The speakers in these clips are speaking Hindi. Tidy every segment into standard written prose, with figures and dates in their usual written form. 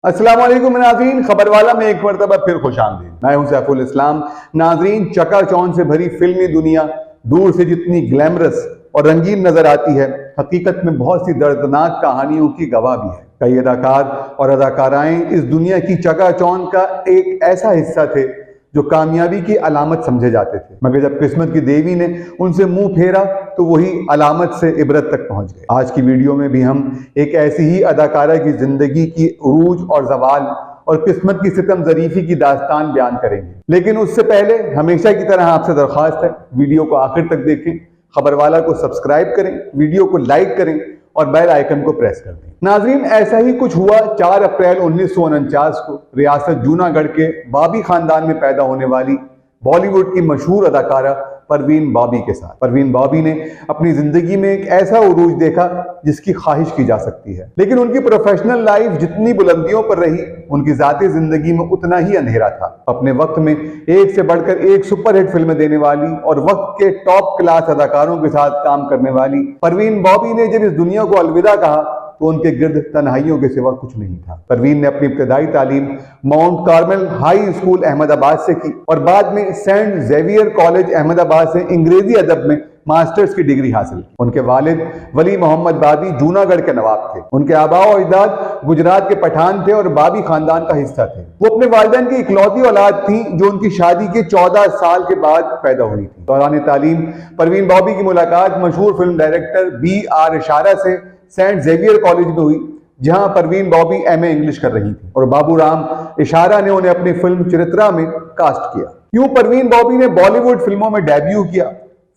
अस्सलाम वालेकुम नाज़रीन, खबर वाला में एक मरतबा फिर खुशामदीद। मैं हूं सैफुल इस्लाम। नाज़रीन, चकाचौंध से भरी फिल्मी दुनिया दूर से जितनी ग्लैमरस और रंगीन नजर आती है, हकीकत में बहुत सी दर्दनाक कहानियों की गवाह भी है। कई अदाकार और अदाकाराएं इस दुनिया की चकाचौंध का एक ऐसा हिस्सा थे जो कामयाबी की अलामत समझे जाते थे, मगर जब किस्मत की देवी ने उनसे मुंह फेरा तो वही अलामत से इबरत तक पहुंच गए। आज की वीडियो में भी हम एक ऐसी ही अदाकारा की जिंदगी की उरूज और जवाल और किस्मत की सितम ज़रीफी की दास्तान बयान करेंगे। लेकिन उससे पहले हमेशा की तरह आपसे दरख्वास्त है, वीडियो को आखिर तक देखें, खबर वाला को सब्सक्राइब करें, वीडियो को लाइक करें और बेल आइकन को प्रेस कर दें। नाजरीन, ऐसा ही कुछ हुआ 4 अप्रैल 1949 को रियासत जूनागढ़ के बॉबी खानदान में पैदा होने वाली बॉलीवुड की मशहूर अदाकारा परवीन बॉबी के साथ। परवीन बॉबी ने अपनी जिंदगी में एक ऐसा उरूज देखा जिसकी ख्वाहिश की जा सकती है, लेकिन उनकी प्रोफेशनल लाइफ जितनी बुलंदियों पर रही, उनकी जाती जिंदगी में उतना ही अंधेरा था। अपने वक्त में एक से बढ़कर एक सुपरहिट फिल्में देने वाली और वक्त के टॉप क्लास अदाकारों के साथ काम करने वाली परवीन बॉबी ने जब इस दुनिया को अलविदा कहा तो उनके गिर्द तन्हाइयों के सिवा कुछ नहीं था। परवीन ने अपनी इब्तदाई तालीम mount Carmel high school Ahmedabad से की और बाद में सेंट जेवियर कॉलेज अहमदाबाद से अंग्रेजी अदब में मास्टर्स की डिग्री हासिल की। उनके वालिद वली मोहम्मद बाबी जूनागढ़ के नवाब थे। उनके आबा और अजदाद गुजरात के पठान थे और बाबी खानदान का हिस्सा थे। वो अपने वालिदैन की इकलौती औलाद थी जो उनकी शादी के 14 साल के बाद पैदा हुई थी। दौरान तालीम परवीन बॉबी की मुलाकात मशहूर फिल्म डायरेक्टर B.R. इशारा से सेंट जेवियर कॉलेज में हुई, जहां परवीन बॉबी MA इंग्लिश कर रही थी और बाबूराम इशारा ने उन्हें अपनी फिल्म चरित्रा में कास्ट किया। यूं परवीन बॉबी ने बॉलीवुड फिल्मों में डेब्यू किया।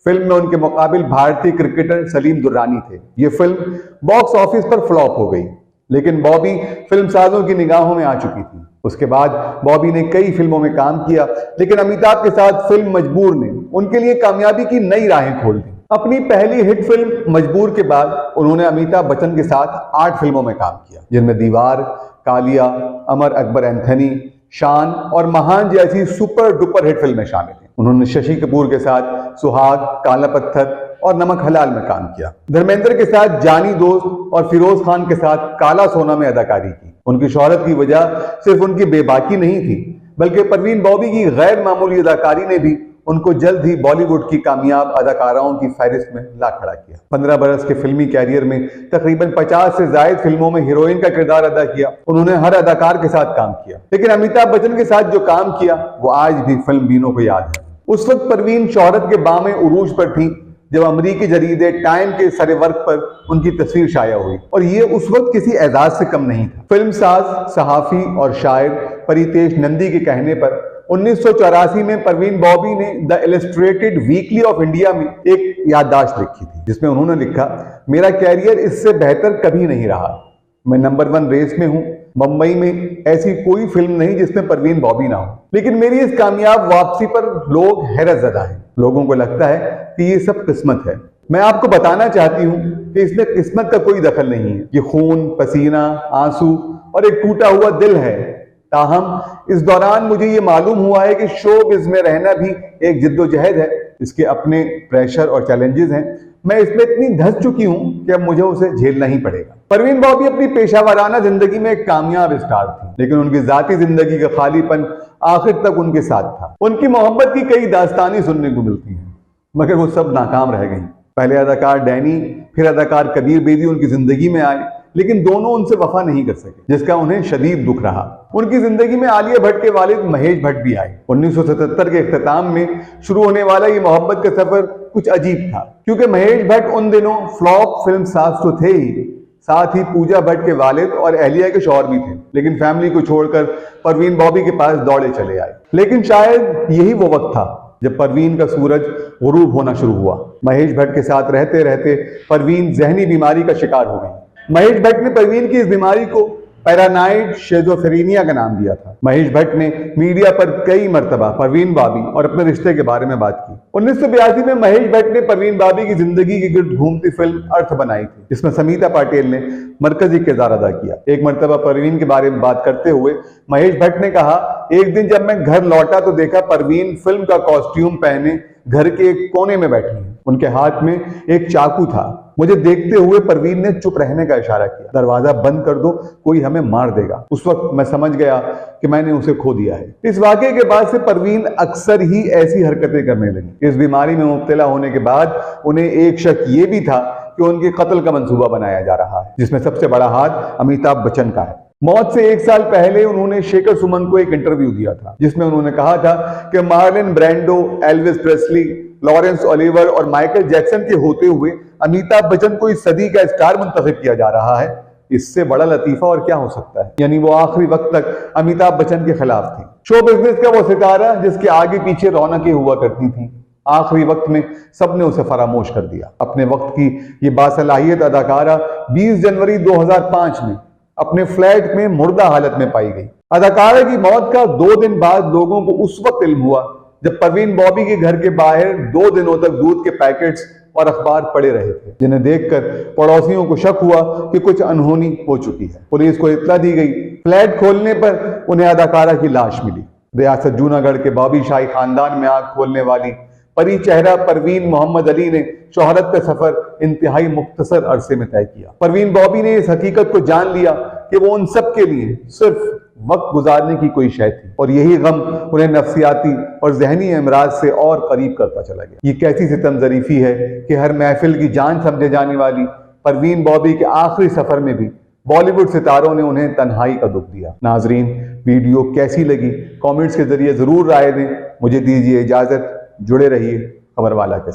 फिल्म में उनके मुकाबिल भारतीय क्रिकेटर सलीम दुर्रानी थे। ये फिल्म बॉक्स ऑफिस पर फ्लॉप हो गई, लेकिन बॉबी फिल्म साजों की निगाहों में आ चुकी थी। उसके बाद बॉबी ने कई फिल्मों में काम किया, लेकिन अमिताभ के साथ फिल्म मजबूर ने उनके लिए कामयाबी की नई राहें खोल दी। अपनी पहली हिट फिल्म मजबूर के बाद उन्होंने अमिताभ बच्चन के साथ 8 फिल्मों में काम किया, जिनमें दीवार, कालिया, अमर अकबर एंथनी, शान और महान जैसी सुपर डुपर हिट फिल्में शामिल हैं। उन्होंने शशि कपूर के साथ सुहाग, काला पत्थर और नमक हलाल में काम किया। धर्मेंद्र के साथ जानी दोस्त और फिरोज खान के साथ काला सोना में अदाकारी की। उनकी शोहरत की वजह सिर्फ उनकी बेबाकी नहीं थी, बल्कि परवीन बॉबी की गैर मामूली अदाकारी ने भी उनको जल्द ही बॉलीवुड की कामयाब अदाकाराओं की फहरिस्त में ला खड़ा किया। 15 बरस के फिल्मी कैरियर में तकरीबन 50 से ज्यादा फिल्मों में हीरोइन का किरदार अदा किया। उन्होंने हर अदाकार के साथ काम किया, लेकिन अमिताभ बच्चन के साथ जो काम किया वो आज भी फिल्म बीनों को याद है। उस वक्त परवीन शोहरत के बामे उरूज पर थी जब अमरीकी जरीदे टाइम के सरे वर्क पर उनकी तस्वीर शाया हुई, और ये उस वक्त किसी एजाज से कम नहीं था। फिल्म साज, सहाफी और शायर परितेश नंदी के कहने पर 1984 में परवीन बॉबी ने the illustrated weekly off India में एक याददाश्त लिखी थी, जिसमें उन्होंने लिखा, मेरा कैरियर इससे बेहतर कभी नहीं रहा। मैं नंबर 1 रेस में हूं। मुंबई में ऐसी कोई फिल्म नहीं जिसमें परवीन बॉबी ना हो, लेकिन मेरी इस कामयाब वापसी पर लोग हैरत ज़दा हैं। लोगों को लगता है कि ये सब किस्मत है। मैं आपको बताना चाहती हूँ कि इसमें किस्मत का कोई दखल नहीं है। ये खून, पसीना, आंसू और एक टूटा हुआ दिल है। ताहम इस दौरान मुझे ये मालूम हुआ है कि शोबिज़ में रहना भी एक जिद्दोजहद है। इसके अपने प्रेशर और चैलेंजेस हैं। मैं इसमें इतनी धंस चुकी हूं कि अब मुझे उसे झेलना ही पड़ेगा। परवीन बॉबी अपनी पेशावराना जिंदगी में एक कामयाब स्टार थी, लेकिन उनकी जाती जिंदगी का खालीपन आखिर तक उनके साथ था। उनकी मोहब्बत की कई दास्तानें सुनने को मिलती हैं, मगर वो सब नाकाम रह गई। पहले अदाकार डैनी, फिर अदाकार कबीर बेदी उनकी जिंदगी में आए, लेकिन दोनों उनसे वफा नहीं कर सके, जिसका उन्हें शदीद दुख रहा। उनकी जिंदगी में आलिया भट्ट के वालिद महेश भट्ट भी आए। 1977 के इख्तिताम में शुरू होने वाला ये मोहब्बत का सफर कुछ अजीब था, क्योंकि महेश भट्ट उन दिनों फ्लॉप फिल्म साज तो थे ही, साथ ही पूजा भट्ट के वालिद और अहलिया के शौहर भी थे, लेकिन फैमिली को छोड़कर परवीन बॉबी के पास दौड़े चले आए। लेकिन शायद यही वो वक्त था जब परवीन का सूरज गुरूब होना शुरू हुआ। महेश भट्ट के साथ रहते रहते परवीन जहनी बीमारी का शिकार हो गई। महेश भट्ट ने परवीन की इस बीमारी को पैरानाइड शिज़ोफ्रेनिया का नाम दिया था। महेश भट्ट ने मीडिया पर कई मरतबा परवीन बॉबी और अपने रिश्ते के बारे में बात की। 1982 में महेश भट्ट ने परवीन बॉबी की जिंदगी के गिर्द घूमती फिल्म अर्थ बनाई थी, जिसमें समीता पाटिल ने मरकजी किरदार अदा किया। एक मरतबा परवीन के बारे में बात करते हुए महेश भट्ट ने कहा, एक दिन जब मैं घर लौटा तो देखा परवीन फिल्म का कॉस्ट्यूम पहने घर के एक कोने में बैठी है। उनके हाथ में एक चाकू था। मुझे देखते हुए परवीन ने चुप रहने का इशारा किया। दरवाजा बंद कर दो, कोई हमें मार देगा। उस वक्त मैं समझ गया कि मैंने उसे खो दिया है। इस वाकये के बाद से परवीन अक्सर ही ऐसी हरकतें करने लगी। इस बीमारी में मुब्तला होने के बाद उन्हें एक शक ये भी था कि उनके कत्ल का मंसूबा बनाया जा रहा है, जिसमें सबसे बड़ा हाथ अमिताभ बच्चन का है। मौत से 1 साल पहले उन्होंने शेखर सुमन को एक इंटरव्यू दिया था, जिसमें उन्होंने कहा था कि Marlon Brando, Elvis Presley, Laurence Olivier और माइकल जैक्सन के होते हुए अमिताभ बच्चन को इस सदी का स्टार मुंतखब किया जा रहा है। इससे बड़ा लतीफा और क्या हो सकता है। यानी वो आखिरी वक्त तक अमिताभ बच्चन के खिलाफ थी। शो बिजनेस का वो सितारा जिसके आगे पीछे रौनकें हुआ करती थी, आखिरी वक्त में सबने उसे फरामोश कर दिया। अपने वक्त की ये बासलाहियत अदाकारा 20 जनवरी 2005 में अपने फ्लैट में मुर्दा हालत में पाई गई। अदाकारा की मौत का 2 दिन बाद लोगों को उस वक्त इल्म हुआ जब परवीन बॉबी के घर के बाहर 2 दिनों तक दूध के पैकेट्स और अखबार पड़े रहे थे, जिन्हें देखकर पड़ोसियों को शक हुआ कि कुछ अनहोनी हो चुकी है। पुलिस को इत्तला दी गई। फ्लैट खोलने पर उन्हें अदाकारा की लाश मिली। रियासत जूनागढ़ के बॉबी शाही खानदान में आंख खोलने वाली परी चेहरा परवीन मोहम्मद अली ने शोहरत का सफर इंतहाई मुख्तसर अरसे में तय किया। परवीन बॉबी ने इस हकीकत को जान लिया कि वो उन सब के लिए सिर्फ वक्त गुजारने की कोई शय थी, और यही गम उन्हें नफ्सियाती और जहनी अमराज से और करीब करता चला गया। ये कैसी सितम ज़रीफी है कि हर महफिल की जान समझे जाने वाली परवीन बॉबी के आखिरी सफर में भी बॉलीवुड सितारों ने उन्हें तन्हाई का दुख दिया। नाजरीन, वीडियो कैसी लगी कमेंट्स के जरिए जरूर राय दें। मुझे दीजिए इजाजत, जुड़े रहिए खबरवाला के साथ।